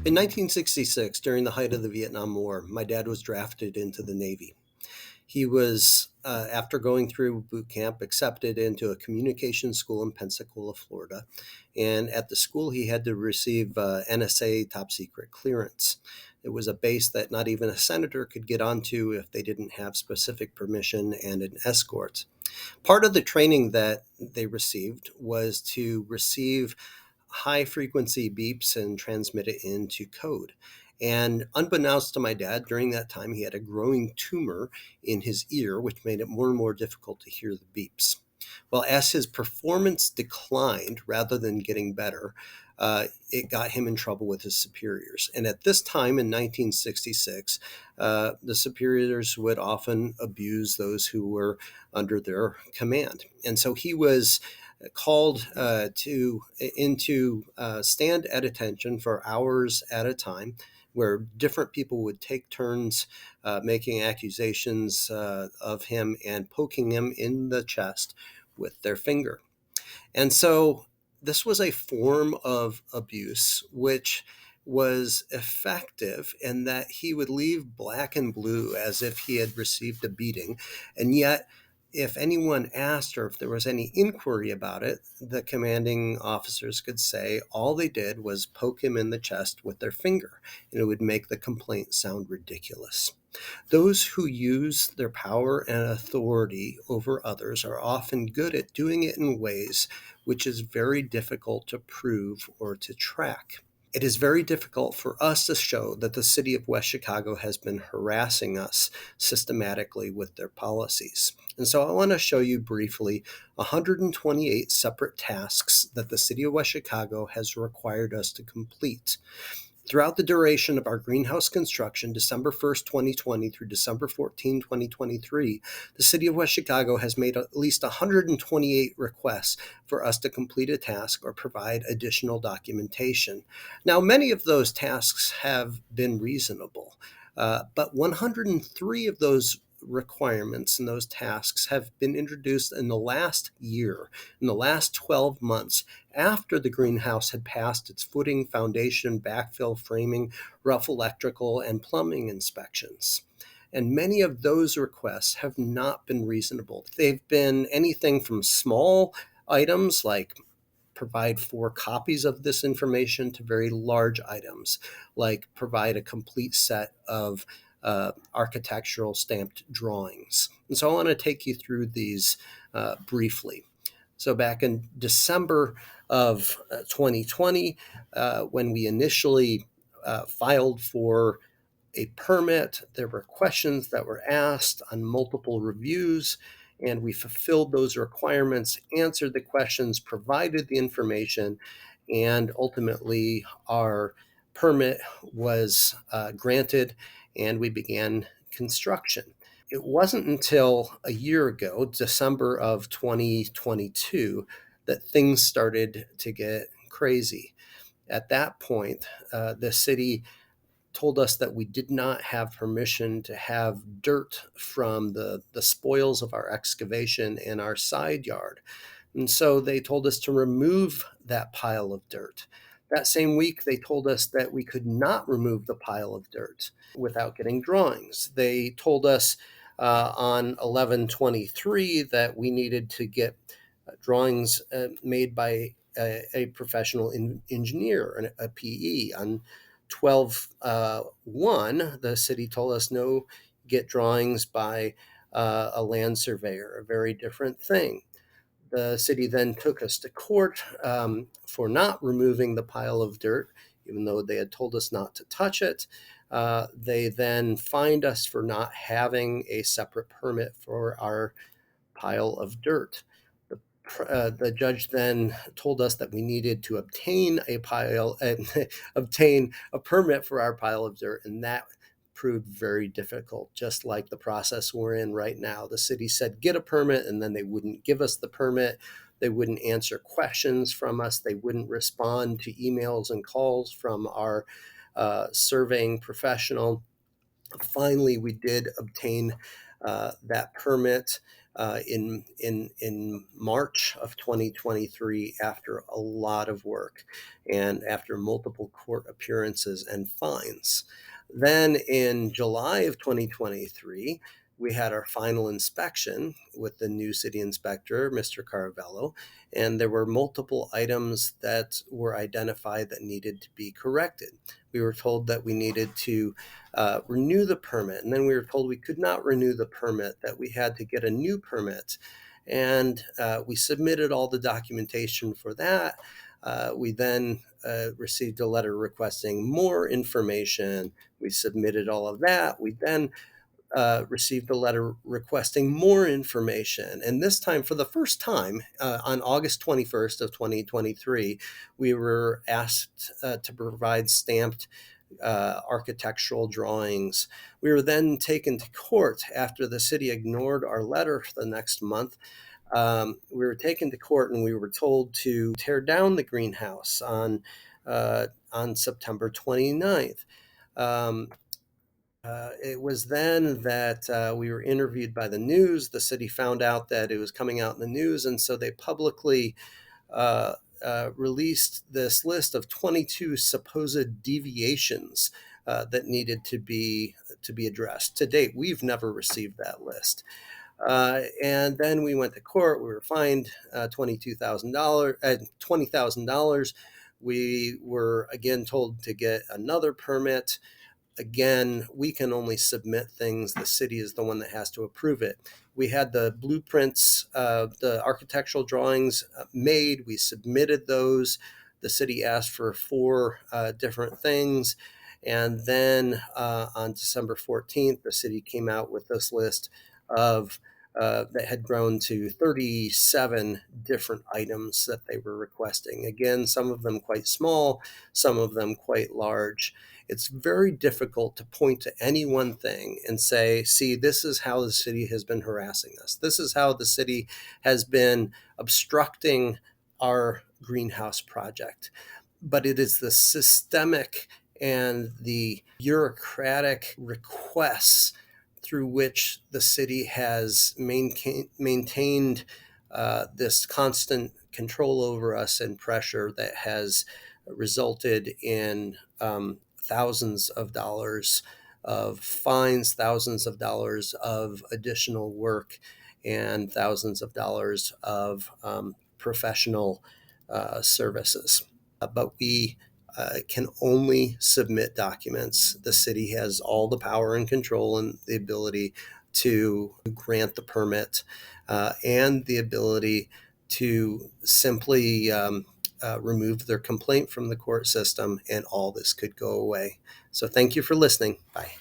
In 1966, during the height of the Vietnam War, my dad was drafted into the Navy. He was, after going through boot camp, accepted into a communication school in Pensacola, Florida. And at the school, he had to receive NSA top secret clearance. It was a base that not even a senator could get onto if they didn't have specific permission and an escort. Part of the training that they received was to receive high frequency beeps and transmit it into code. And unbeknownst to my dad, during that time, he had a growing tumor in his ear, which made it more and more difficult to hear the beeps. Well, as his performance declined rather than getting better, it got him in trouble with his superiors. And at this time in 1966, the superiors would often abuse those who were under their command. And so he was called to into stand at attention for hours at a time, where different people would take turns making accusations of him and poking him in the chest with their finger. And so this was a form of abuse which was effective in that he would leave black and blue as if he had received a beating. And yet, if anyone asked or if there was any inquiry about it, the commanding officers could say all they did was poke him in the chest with their finger, and it would make the complaint sound ridiculous. Those who use their power and authority over others are often good at doing it in ways which is very difficult to prove or to track. It is very difficult for us to show that the city of West Chicago has been harassing us systematically with their policies. And so I want to show you briefly 128 separate tasks that the city of West Chicago has required us to complete. Throughout the duration of our greenhouse construction, December 1st, 2020 through December 14, 2023, the City of West Chicago has made at least 128 requests for us to complete a task or provide additional documentation. Now, many of those tasks have been reasonable, but 103 of those requirements and those tasks have been introduced in the last year, in the last 12 months, after the greenhouse had passed its footing, foundation, backfill, framing, rough electrical, and plumbing inspections. And many of those requests have not been reasonable. They've been anything from small items like provide 4 copies of this information to very large items like provide a complete set of architectural stamped drawings. And so I want to take you through these briefly. So back in December of 2020, when we initially filed for a permit, there were questions that were asked on multiple reviews, and we fulfilled those requirements, answered the questions, provided the information, and ultimately our permit was granted and we began construction. It wasn't until a year ago, December of 2022, that things started to get crazy. At that point, the city told us that we did not have permission to have dirt from the spoils of our excavation in our side yard. And so they told us to remove that pile of dirt. That same week, they told us that we could not remove the pile of dirt without getting drawings. They told us on 11/23 that we needed to get drawings made by a professional engineer, a PE. On 12/1, the city told us no, get drawings by a land surveyor, a very different thing. The city then took us to court for not removing the pile of dirt, even though they had told us not to touch it. They then fined us for not having a separate permit for our pile of dirt. The judge then told us that we needed to obtain obtain a permit for our pile of dirt, and that proved very difficult, just like the process we're in right now. The city said, get a permit, and then they wouldn't give us the permit. They wouldn't answer questions from us. They wouldn't respond to emails and calls from our surveying professional. Finally, we did obtain that permit in March of 2023 after a lot of work and after multiple court appearances and fines. Then in July of 2023, we had our final inspection with the new city inspector, Mr. Caravello, and there were multiple items that were identified that needed to be corrected. We were told that we needed to renew the permit, and then we were told we could not renew the permit, that we had to get a new permit. And we submitted all the documentation for that. We then received a letter requesting more information. We submitted all of that. We then received a letter requesting more information. And this time, for the first time, on August 21st of 2023, we were asked to provide stamped architectural drawings. We were then taken to court after the city ignored our letter for the next month. We were taken to court and we were told to tear down the greenhouse on September 29th. It was then that we were interviewed by the news. The city found out that it was coming out in the news, and so they publicly released this list of 22 supposed deviations that needed to be addressed. To date, we've never received that list. And then we went to court. We were fined $20,000. We were again told to get another permit. Again, we can only submit things. The city is the one that has to approve it. We had the blueprints, the architectural drawings made. We submitted those. The city asked for 4 different things. And then on December 14th, the city came out with this list of that had grown to 37 different items that they were requesting. Again, some of them quite small, some of them quite large. It's very difficult to point to any one thing and say, see, this is how the city has been harassing us. This is how the city has been obstructing our greenhouse project. But it is the systemic and the bureaucratic requests through which the city has maintained this constant control over us and pressure that has resulted in thousands of dollars of fines, thousands of dollars of additional work, and thousands of dollars of professional services. But we can only submit documents. The city has all the power and control and the ability to grant the permit and the ability to simply remove their complaint from the court system, and all this could go away. So thank you for listening. Bye.